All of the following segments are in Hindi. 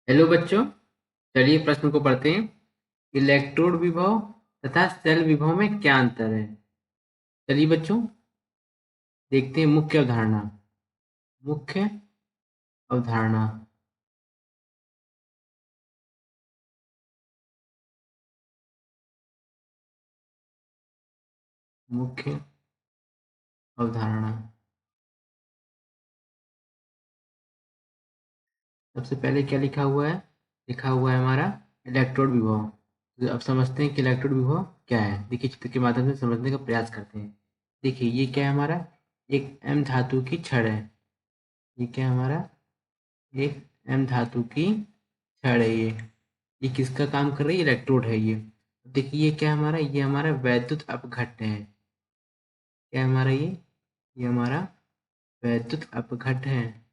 हेलो बच्चों, चलिए प्रश्न को पढ़ते हैं। इलेक्ट्रोड विभव तथा सेल विभव में क्या अंतर है? चलिए बच्चों, देखते हैं मुख्य अवधारणा। मुख्य अवधारणा। मुख्य अवधारणा। सबसे पहले क्या लिखा हुआ है? लिखा हुआ है हमारा इलेक्ट्रोड विभव। तो अब समझते हैं कि इलेक्ट्रोड विभव क्या है। देखिए, चित्र के माध्यम से समझने का प्रयास करते हैं। देखिए, ये क्या है हमारा? एक एम धातु की छड़ है। ये क्या है हमारा? एक एम धातु की छड़ है। ये किसका काम कर रही है? इलेक्ट्रोड है ये। देखिए, ये क्या है हमारा? ये हमारा वैद्युत अपघट्ट है। क्या है हमारा ये हमारा वैद्युत अपघट्ट है।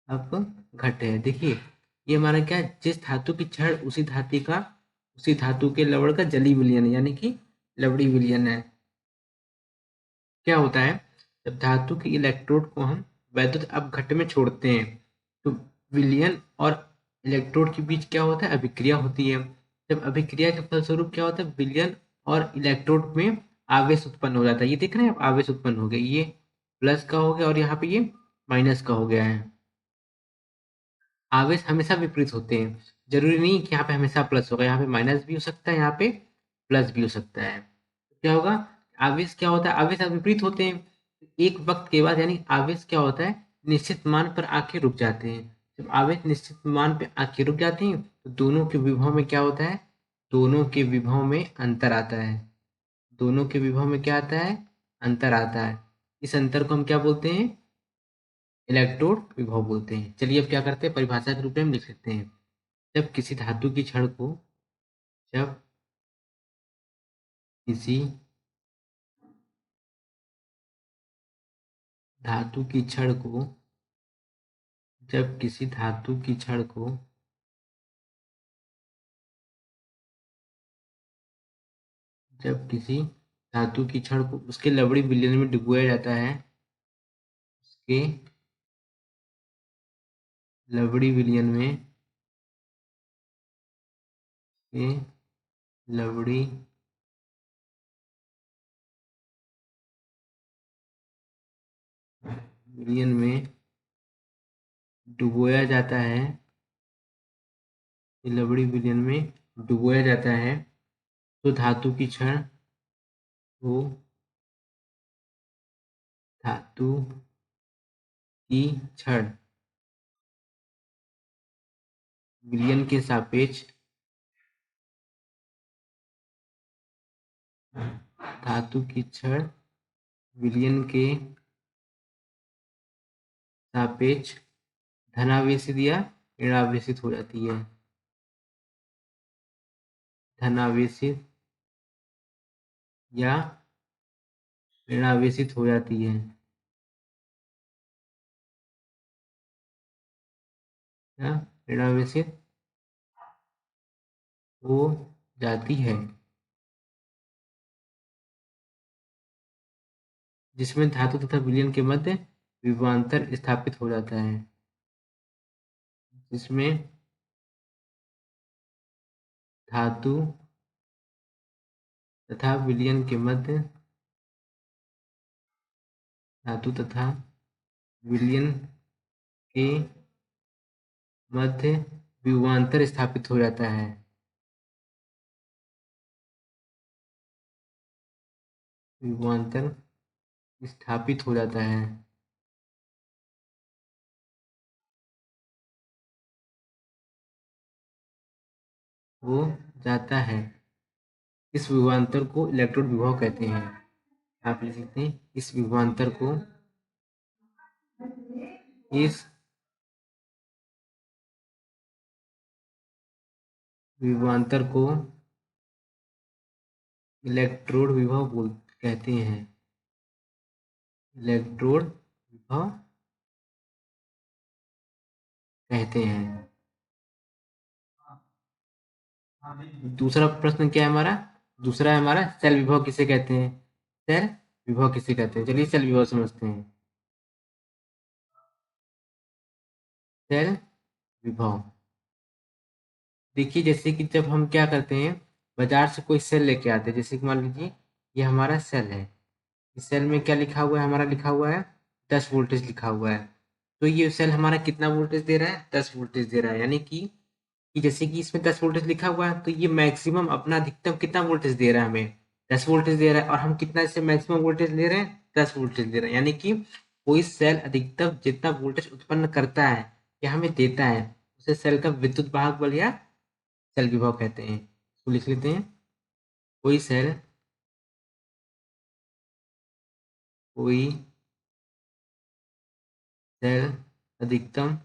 अपघट्ट है। देखिए, ये हमारा क्या है? जिस धातु की छड़ उसी धातु के लवण का जली विलयन है, यानी कि लवड़ी विलयन है। क्या होता है? जब धातु के इलेक्ट्रोड को हम वैद्युत अपघट्ट में छोड़ते हैं तो विलयन और इलेक्ट्रोड के बीच क्या होता है? अभिक्रिया होती है। जब अभिक्रिया के फलस्वरूप क्या होता है? विलयन और इलेक्ट्रोड में आवेश उत्पन्न हो जाता है। ये देख रहे हैं आप? आवेश उत्पन्न हो गया। ये प्लस का हो गया और यहाँ पे ये माइनस का हो गया है। आवेश हमेशा विपरीत होते हैं। जरूरी नहीं कि यहाँ पे हमेशा प्लस होगा। यहाँ पे माइनस भी हो सकता है, यहाँ पे प्लस भी हो सकता है। क्या होगा? आवेश क्या होता है? आवेश विपरीत होते हैं। एक वक्त के बाद, यानी आवेश क्या होता है? निश्चित मान पर आके रुक जाते हैं। जब आवेश निश्चित मान पे आके रुक जाते हैं तो दोनों के विभव में क्या होता है? दोनों के विभव में अंतर आता है। दोनों के विभव में क्या आता है? अंतर आता है। इस अंतर को हम क्या बोलते हैं? इलेक्ट्रोड विभव बोलते हैं। चलिए अब क्या करते हैं, परिभाषा के रूप में हम लिख सकते हैं। जब किसी धातु की छड़ को जब किसी धातु की छड़ को जब किसी धातु की छड़ को जब किसी धातु की छड़ को उसके लवड़ी विलयन में डुबोया जाता है, उसके लवड़ी विलयन में के लवड़ी विलयन में डुबोया जाता है। ये लवड़ी विलयन में डुबोया जाता है तो को धातु की छड़ विलयन के सापेक्ष धातु की छड़ विलयन के सापेक्ष धनावेशित या ऋणावेशित हो जाती है। धनावेशित या ऋणावेशित हो जाती है। या ऋणावेशित हो जाती है, जिसमें धातु तथा विलयन के मध्य विभवांतर स्थापित हो जाता है। जिसमें धातु तथा विलयन के मध्य धातु तथा विलयन के मध्य विभवांतर स्थापित हो जाता है। विभवांतर स्थापित हो जाता है। हो जाता है। इस विभवांतर को इलेक्ट्रोड विभव कहते हैं। आप लिख सकते हैं इस विभवांतर को इलेक्ट्रोड विभव कहते हैं। इलेक्ट्रोड विभव कहते हैं। दूसरा प्रश्न क्या है हमारा? दूसरा है हमारा सेल विभव किसे कहते हैं? सेल विभव किसे कहते हैं? चलिए सेल विभव समझते हैं। सेल विभव। देखिए जैसे कि जब हम क्या करते हैं, बाजार से कोई सेल लेके आते हैं, जैसे कि मान लीजिए ये हमारा सेल है, इस सेल में क्या लिखा हुआ है, हमारा लिखा हुआ है 10 वोल्टेज लिखा हुआ है। तो ये सेल हमारा कितना वोल्टेज दे रहा है, 10 वोल्टेज दे रहा है। यानी कि जैसे कि इसमें 10 वोल्टेज लिखा हुआ है, तो ये मैक्सिमम अपना अधिकतम कितना वोल्टेज दे रहा है, हमें 10 वोल्टेज दे रहा है, और हम कितना इससे मैक्सिमम वोल्टेज ले रहे हैं, 10 वोल्टेज ले रहे हैं। यानी कि कोई सेल अधिकतम जितना वोल्टेज उत्पन्न करता है या हमें देता है, उसे सेल का विद्युत वाहक बल या सेल विभव कहते हैं। इसको लिख लेते हैं। कोई सेल कोई सेल अधिकतम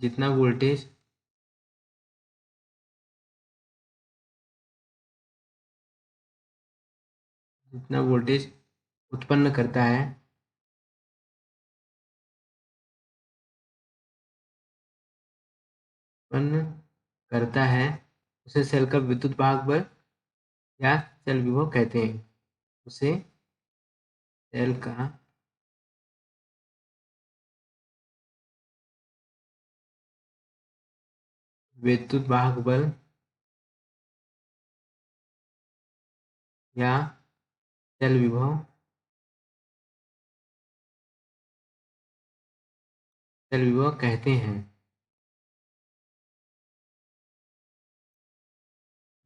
जितना वोल्टेज उत्पन्न करता है, उत्पन्न करता है, उसे सेल का विद्युत वाहक बल या सेल विभव कहते हैं। उसे सेल का विद्युत वाहक बल या सेल विभव कहते हैं।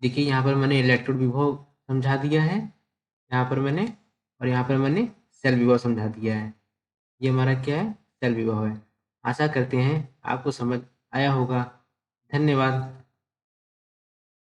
देखिए यहाँ पर मैंने इलेक्ट्रोड विभव समझा दिया है, यहाँ पर मैंने, और यहाँ पर मैंने सेल विभव समझा दिया है। ये हमारा क्या है, सेल विभव है। आशा करते हैं आपको समझ आया होगा। धन्यवाद।